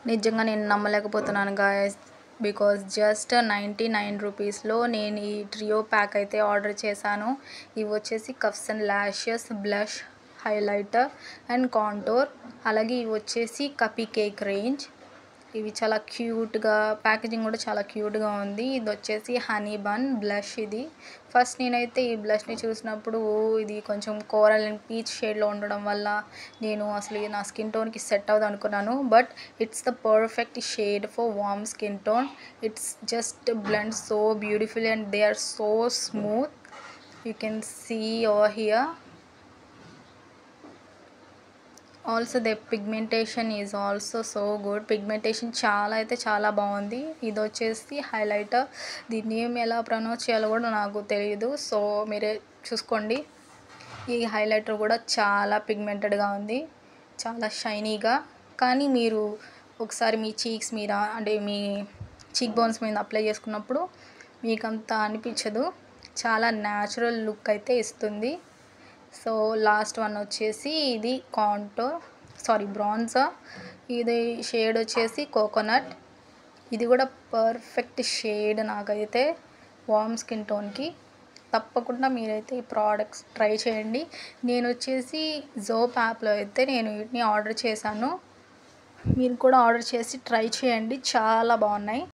నిజంగా నేను నమ్మలేకపోతున్నాను గాయ్స్. బికాజ్ జస్ట్ 99 రూపీస్‌లో నేను ఈ ట్రియో ప్యాక్ అయితే ఆర్డర్ చేశాను. ఇవి వచ్చేసి cuffs and lashes, blush, highlighter and contour. అలాగే ఇవి వచ్చేసి కపీ కేక్ రేంజ్. ఇవి చాలా క్యూట్‌గా, ప్యాకేజింగ్ కూడా చాలా క్యూట్‌గా ఉంది. ఇది వచ్చేసి హనీ బన్ బ్లష్ ఇది. ఫస్ట్ నేనైతే ఈ బ్లష్‌ని చూసినప్పుడు ఇది కొంచెం కోరల్ అండ్ పీచ్ షేడ్‌లో ఉండడం వల్ల నేను అసలు నా స్కిన్ టోన్‌కి సెట్ అవ్వదు అనుకున్నాను. But it's the perfect shade for warm skin tone. It's just blend so beautifully and they are so smooth. You can see over here. Also the pigmentation is also so good. Pigmentation చాలా అయితే చాలా బాగుంది. ఇది వచ్చేసి highlighter. దీన్ని name ఎలా pronounce చేయాలో కూడా నాకు తెలియదు. సో మీరే చూసుకోండి. ఈ హైలైటర్ కూడా చాలా పిగ్మెంటెడ్గా ఉంది, చాలా షైనీగా. కానీ మీరు ఒకసారి మీ చీక్స్ మీద అంటే మీ చీక్ బోన్స్ మీద అప్లై చేసుకున్నప్పుడు మీకు అంత అనిపించదు. చాలా న్యాచురల్ లుక్ అయితే ఇస్తుంది. సో లాస్ట్ వన్ వచ్చేసి ఇది బ్రాన్జర్. ఇది షేడ్ వచ్చేసి కోకోనట్. ఇది కూడా పర్ఫెక్ట్ షేడ్ నాకైతే వార్మ్ స్కిన్ టోన్కి. తప్పకుండా మీరైతే ఈ ప్రోడక్ట్స్ ట్రై చేయండి. నేను వచ్చేసి జోప్ యాప్లో అయితే నేను వీటిని ఆర్డర్ చేశాను. మీరు కూడా ఆర్డర్ చేసి ట్రై చేయండి, చాలా బాగున్నాయి.